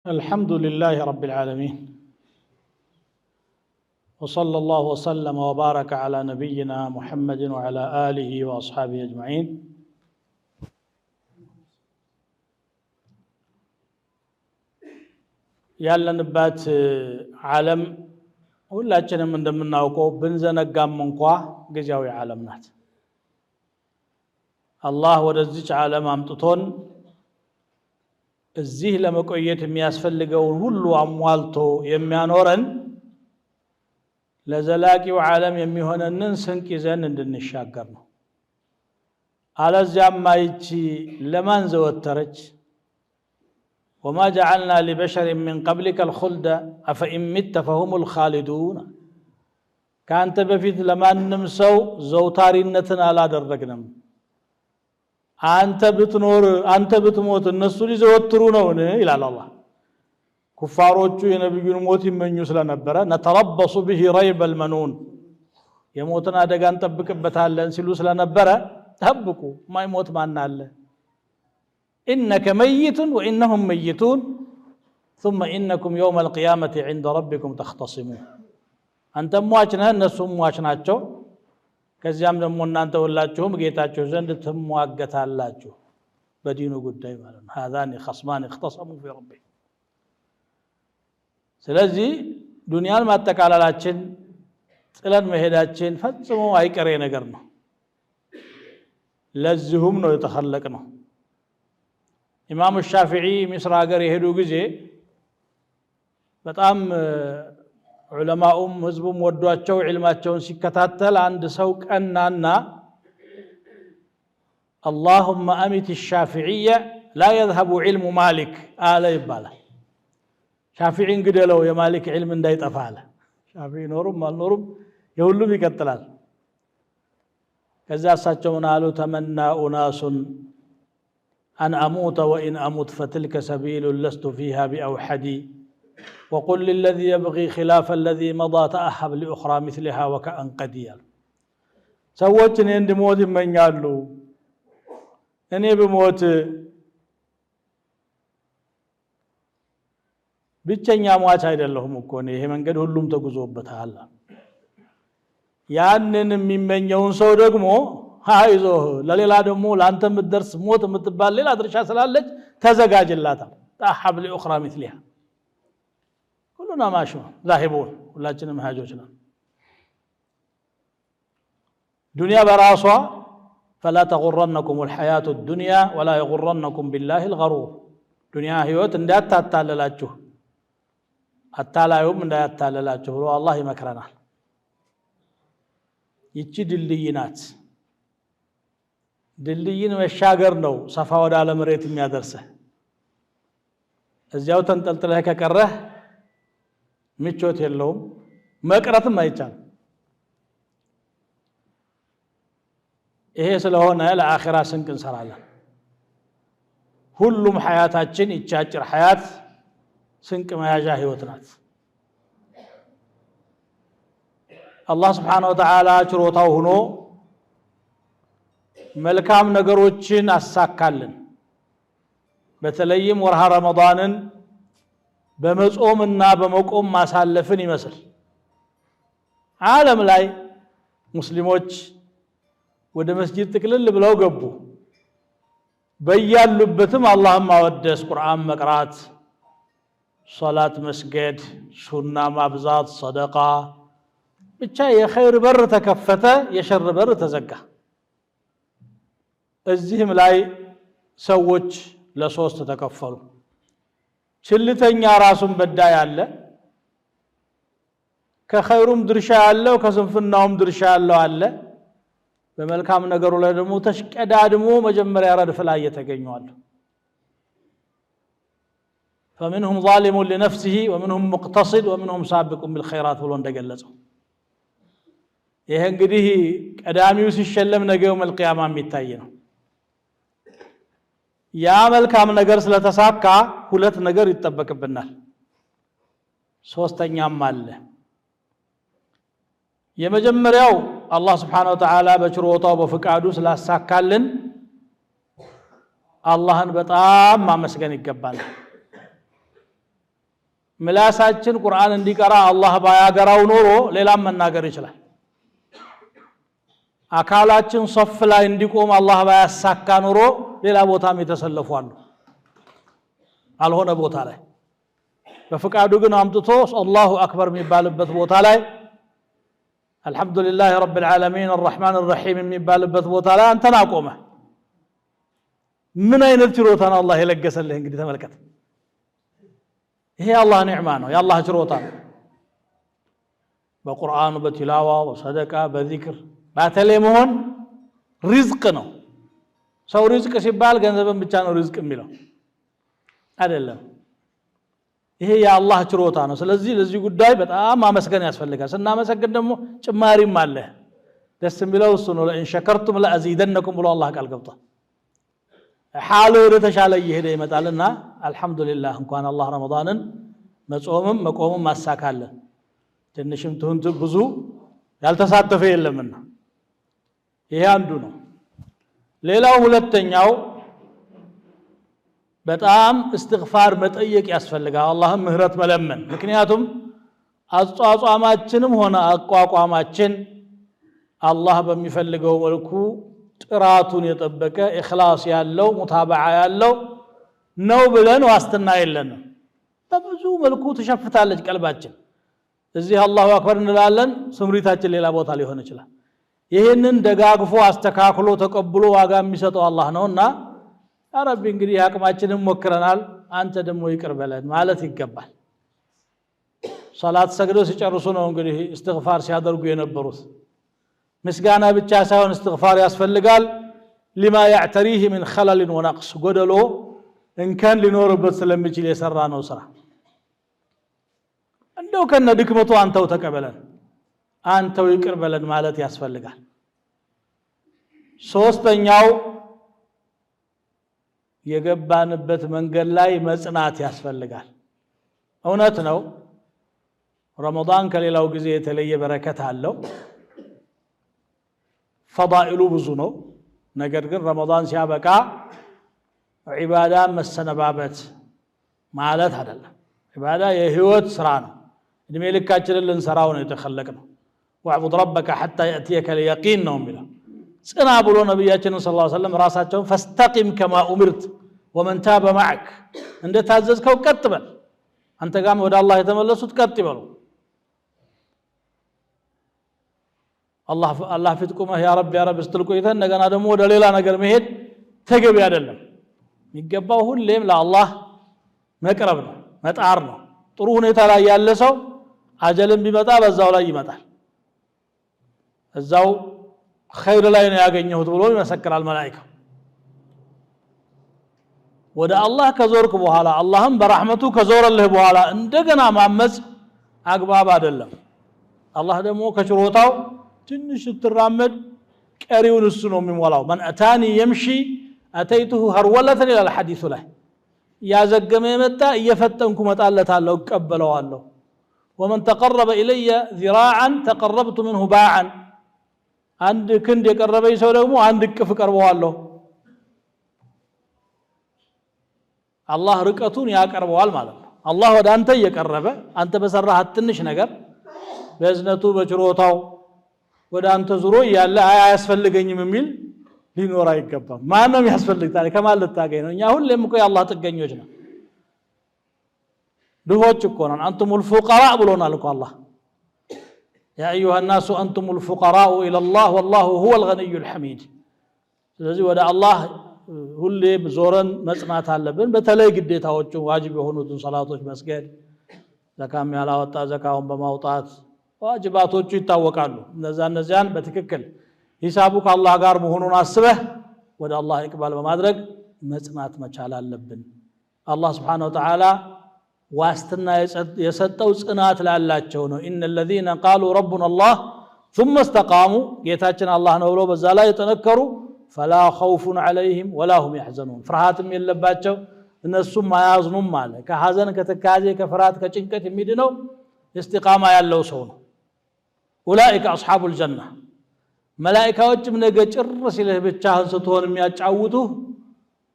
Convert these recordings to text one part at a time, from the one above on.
الحمد لله رب العالمين وصلى الله وسلم وبارك على نبينا محمد وعلى آله وأصحابه أجمعين ያለንበት ዓለም ሁላችንም እንደምናውቀው ብንዘነጋም እንኳን ጊዜያዊ ዓለም ናት። አላህ ወደዚህ ዓለም አምጥቶን እዚህ ለመቆየት የሚያስፈልገውን ሁሉ አሟልቶ የሚያኖረን ለዘላቂው ዓለም የሚሆነንን ስንቅ ይዘን እንድንሻገር ነው። አለዚያማ ይቺ ለማን ዘወተረች? وما جعلنا لبشر من قبلك الخلد أفإن مت فهم الخالدون كانت بفيت لما نمسو زوتارينتنا لا درقنم أنت بتموت النسو لزوترونه إلى الله كفاروቹ የነብዩን ሞት ይመኙ ስለነበረ نتربص به ريب المنون የሞትን አደጋ እንጠብቅበታለን ሲሉ ስለነበረ ተብቁ ማይሞት ማን አለ? إنك ميت وإنهم ميتون ثم إنكم يوم القيامة عند ربكم تختصمون أنت مواجنة النسو مواجناتشو كزيام دمونا أنت ولاجهم قيتاتشو زند تمواقت هالاجو بدينو قد دايما هذان خصمان اختصموا في ربهم سلازي دنيا ما اتكال لاتشن سلان مهداتشن فتسموا أي كرين قرنو لزهم نو يتخلقنو ኢማም ሻፊዒ ሚስር ሀገር የሄዱ ጊዜ በጣም ዑለማኡም ህዝቡም ወዷቸው ዒልማቸውን ሲከታተል አንድ ሰው ቀናና اللهم أمت الشافعية لا يذهب علم مالك آل ይባላል። ሻፊዒን ግደለው የማሊክ ዒልም እንዳይጠፋ አለ። ሻፊዒ ኖሩም አልኖሩም የሁሉም ይቀጥላል። ከዛ እሳቸው ምን አሉ? ተመና ኡናሱን أن أموت وإن أموت فتلك سبيل لست فيها بأوحدي وقل للذي يبغي خلاف الذي مضى تأهب لأخرى مثلها وكأن قدير سوتني عند موت من يالو أني بموت ብቸኛ ሟች አይደለሁም እኮ ነው። ይሄ መንገድ ሁሉም ተጉዞበታል። ያንን የሚመኘውን ሰው ደግሞ አይዞህ ለሌላ ደግሞ ላንተ ምትደርስ ሞት ምትባል ሌላ ድርሻ ስላለች ተዘጋጅላታ ታሐብ ለኡኽራ مثلها كلنا ماشون ذاهبون ሁላችንም ሀጆች ነን። ዱንያ በራሷ فلا تغرنكم الحياة الدنيا ولا يغرنكم بالله الغرور ዱንያ ህይወት እንዳታታለላችሁ አታላዩም እንዳያታለላችሁ ብሎ አላህ ይመክረናል። ይቺ ድልድይ ናት። ድልድይን መሻገር ነው ሰፋ ወደ ዓለም መሬት የሚያደርሰህ። እዚያው ተንጠልጥለህ ከቀረህ ምቾት የለውም፣ መቅረትም አይቻልም። ይሄ ስለሆነ ለአኺራ ስንቅ እንሰራለን። ሁሉም ሐያታችን ይቻጭር ሐያት ስንቅ መያዣ ህይወት ናት። አላህ Subhanahu Wa Ta'ala ችሮታው ሆኖ መልካም ነገሮችን አሳካልን። በተለይም ወርሃ ረመዳንን በመጾምና በመቆም ማሳለፍን ይመስል ዓለም ላይ ሙስሊሞች ወደ መስጂድ ጥቅልል ብለው ገቡ። በያሉበትም አላህን ማወደስ፣ ቁርአን መቅራት፣ ሶላት መስገድ፣ ሱና ማብዛት፣ ሰደቃ ብቻ የኸይር በር ተከፈተ፣ የሸር በር ተዘጋ። እዚህም ላይ ሰዎች ለሶስት ተከፈሉ። ችልተኛ ራሱን በዳይ አለ፣ ከኸይሩም ድርሻ ያለው ከስንፍናውም ድርሻ ያለው አለ። በመልካም ነገሩ ላይ ደግሞ ተሽቀዳድሞ መጀመሪያ ረድፍ ላይ የተገኙአሉ። فمنهم ظالم لنفسه ومنهم مقتصد ومنهم سابق بالخيرات ብሎ እንደገለጸው ይሄ እንግዲህ ቀዳሚው ሲሸለም ነገው መልቂያማ የሚታይ ነው። ያ መልካም ነገር ስለተሳካ ሁለት ነገር ይጠበቅብናል። ሶስተኛም አለ። የመጀመሪያው አላህ Subhanahu Wa Ta'ala በችሮታው በፍቃዱ ስላሳካልን አላህን በጣም ማመስገን ይገባል። ምላሳችን ቁርአን እንዲቀራ አላህ ባያገራው ኖሮ ሌላም መናገር ይችላል አካላችን ሶፍ ላይ እንዲቆም አላህ ባያሳካ ኖሮ ሌላ ቦታም የተሰለፉ አሉ አልሆነ ቦታ ላይ በፍቃዱ ግን አምጥቶ አላሁ አክበር የሚባልበት ቦታ ላይ አልহামዱሊላህ ረብል ዓለሚን الرحمن الرحيم የሚባልበት ቦታ ላይ አንተን አቆመ ምን አይነት ችሮታ ነው አላህ የለገሰልህ እንግዲህ ተመልከት ይሄ አላህ ኒዕማ ነው የአላህ ችሮታ ነው በቁርአኑ በቲላዋ በሰደቃ በዚክር ባተለ መሆን ሪዝቅ ነው ሰው ሪዝቅ ሲባል ገንዘብን ብቻ ነው ሪዝቅ የሚለው አይደለም ይሄ የአላህ ችሮታ ነው ስለዚህ ለዚህ ጉዳይ በጣም ማመስገን ያስፈልጋል ስናመሰግን ደግሞ ጭማሪም አለ ደስ የሚለው እሱ ነው ለኢን ሸከርቱም ለአዚደነኩም ብሎ አላህ ቃል ገብቷል حاله ወደ ተሻለ ይሄደ ይመጣልና አልহামዱሊላህ እንኳን አላህ ረመዳንን መጾምም መቆምም ማሳካለን ትንሽም ትሁን ብዙ ያልተሳተፈ የለምና ይሄ አንዱ ነው ሌላው ሁለተኛው በጣም እስትግፋር መጠየቅ ያስፈልጋል አላህም ምህረት መለመን ምክንያቱም አጿጿማችንም ሆነ አቋቋማችን አላህ በሚፈልገው መልኩ ጥራቱን የጠበቀ ኢኽላስ ያለው ሙታበዓ ያለው ነው ብለን ዋስትና የለንም በብዙ መልኩ ተሸፍታለች ቀልባችን እዚህ አላሁ አክበር እንላለን ስምሪታችን ሌላ ቦታ ሊሆን ይችላል ይሄንን ደጋግፎ አስተካክሎ ተቀብሎ ዋጋ የሚሰጠው አላህ ነውና ያ ረቢ እንግዲህ አቅማችንን ሞክረናል አንተ ደግሞ ይቅር በለን ማለት ይገባል ሶላት ሰግደው ሲጨርሱ ነው እንግዲህ እስትግፋር ሲያደርጉ የነበሩት ምስጋና ብቻ ሳይሆን እስትግፋር ያስፈልጋል لما يعتريه من خلل ونقص ጎደሎ እንከን ሊኖርበት ስለሚችል የሰራ ነው ስራ እንደው ከነ ድክመቱ አንተው ተቀበለን አንተው ይቅር በለን ማለት ያስፈልጋል ሶስተኛው የገባንበት መንገድ ላይ መጽናት ያስፈልጋል እውነት ነው ረመዳን ከሌላው ጊዜ የተለየ በረከት አለው ፈዳኢሉ ብዙ ነው ነገር ግን ረመዳን ሲያበቃ ዒባዳ መሰነባበት ማለት አይደለም ዒባዳ የህይወት ስራ ነው እድሜ ልካችንን ልንሰራው ነው የተخለቅነው ወዕቡድ ረበከ ሐታ يأتيك اليقين ነው የሚለው ጽና ብሎ ነብያችን ሰለላሁ ዐለይሂ ወሰለም ራሳቸውን فاستقم كما أمرت ومن تاب معك እንደ ታዘዝከው ቀጥ በል አንተ ጋር ወደ አላህ የተመለሱት ቀጥ ይበሉ አላህ ፊት ቆመህ ያ ረብ ስትል ቆይተህ እንደገና ደግሞ ወደ ሌላ ነገር መሄድ ተገቢ አይደለም የሚገባው ሁሌም ለአላህ መቅረብ ነው መጣር ነው ጥሩ ሁኔታ ላይ ያለ ሰው አጀልም ቢመጣ በዛው ላይ ይመጣል እዛው ኸይር ላይ ነው ያገኘሁት ብሎ ይመሰክራል መላእክቱ ወደ አላህ ከዞርክ በኋላ አላህም በረህመቱ ከዞረልህ በኋላ እንደገና ማመጽ አግባብ አይደለም አላህ ደግሞ ከችሮታው ትንሽ ትራመድ ቀሪውን እሱ ነው የሚሞላው ማን አታኒ يمشي اتيته هروله الى الحديث ላይ ያዘገመ መጣ እየፈጠንኩ መጣለታለሁ እቀበለዋለሁ ومن تقرب الي ذراعا تقربت منه باعا አንድ ክንድ የቀረበኝ ሰው ደግሞ አንድ እቅፍ ቀርበዋለሁ አላህ ርቀቱን ያቀርበዋል ማለት ነው አላህ ወደ አንተ እየቀረበ አንተ በሰራህ ትንሽ ነገር በእዝነቱ በችሮታው ወደ አንተ ዙሮ ያለ አያስፈልገኝም የሚል ሊኖር አይገባም ማንም ያስፈልግታል ከማለት ታገኝ ነው እኛ ሁሌም እኮ የአላህ ጥገኞች ነን ድሆች እኮ ነን አንቱሙል ፉቀራ ብሎናል እኮ አላህ يا ايها الناس انتم الفقراء الى الله والله هو الغني الحميد ስለዚህ ወደ አላህ ሁሌም ዞረን መጽናት አለብን በተለይ ግዴታዎቹ ዋጅብ የሆኑትን ሶላቶች መስገድ ዘካም ያላወጣ ዘካውን በማውጣት ዋጅባቶቹ ይታወቃሉ እነዛን በትክክል ሂሳቡ ከአላህ ጋር መሆኑን አስበህ ወደ አላህ ኢቅባል በማድረግ መጽናት መቻል አለብን አላህ Subhanahu Wa Ta'ala ዋስትና የሰጠው ጽናት ላላቸው ነው ان الذين قالوا ربنا الله ثم استقاموا ጌታችን አላህ ነው ብሎ በዛ ላይ ተነከሩ فلا خوف عليهم ولا هم يحزنون ፍርሃትም የለባቸው እነሱም ማያዝኑም ማለት ከሐዘን ከተካዜ ከፍርሃት ከጭንቀት የሚድነው استقامه ያለው ሰው ነው اولئك اصحاب الجنه መላእክቶችም ነገ ጭር ሲልህ ብቻህን ስትሆን የሚያጫውቱህ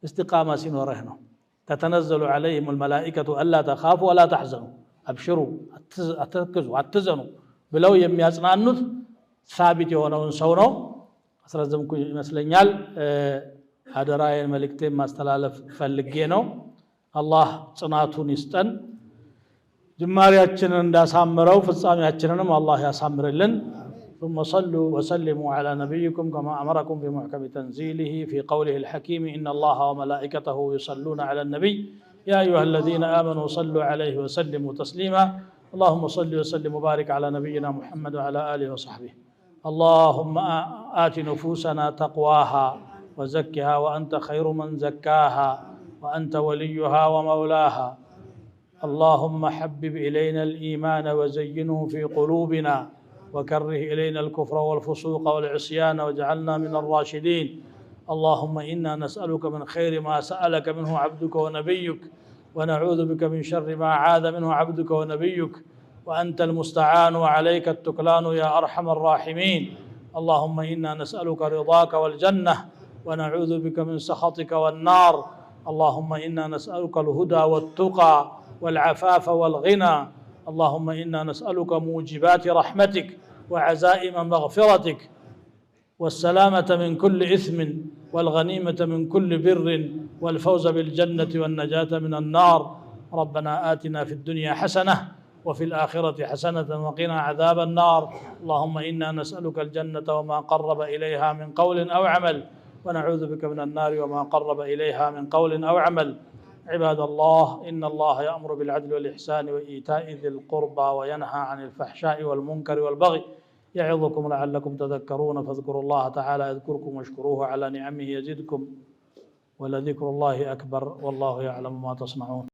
استقامه ሲኖርህ ነው تتنزل عليهم الملائكه الا تخافوا ولا تحزنوا أبشروا أتركزوا أتزنوا بلو يمي أصنعنوت ثابت يهونون سونو أسرزمكم يመስለኛል አደራዬን መልእክቴን ማስተላለፍ ፈልጌ ነው አላህ ጽናቱን ይስጠን ጅማሬያችንን እንዳሳምረው ፍጻሜያችንንም አላህ ያሳምርልን ثم صلوا وسلموا على نبيكم كما أمركم بمحكم تنزيله في قوله الحكيم إن الله وملائكته يصلون على النبي يا أيها الذين آمنوا صلوا عليه وسلموا تسليما اللهم صل وسلم وبارك على نبينا محمد وعلى آله وصحبه اللهم آت نفوسنا تقواها وزكها وأنت خير من زكاها وأنت وليها ومولاها اللهم حبب إلينا الإيمان وزينه في قلوبنا وكره إلينا الكفر والفسوق والعصيان واجعلنا من الراشدين اللهم إنا نسألك من خير ما سألك منه عبدك ونبيك ونعوذ بك من شر ما عاذ منه عبدك ونبيك وأنت المستعان وعليك التكلان يا أرحم الراحمين اللهم إنا نسألك رضاك والجنة ونعوذ بك من سخطك والنار اللهم إنا نسألك الهدى والتقى والعفاف والغنى اللهم إنا نسألك موجبات رحمتك وعزائم مغفرتك والسلامة من كل إثم والغنيمة من كل بر والفوز بالجنة والنجاة من النار ربنا آتنا في الدنيا حسنة وفي الآخرة حسنة وقنا عذاب النار اللهم إنا نسألك الجنة وما قرب إليها من قول أو عمل ونعوذ بك من النار وما قرب إليها من قول أو عمل عباد الله إن الله يأمر بالعدل والإحسان وإيتاء ذي القربى وينهى عن الفحشاء والمنكر والبغي يعظكم لعلكم تذكرون فاذكروا الله تعالى يذكركم واشكروه على نعمه يزدكم ولذكر الله أكبر والله يعلم ما تصنعون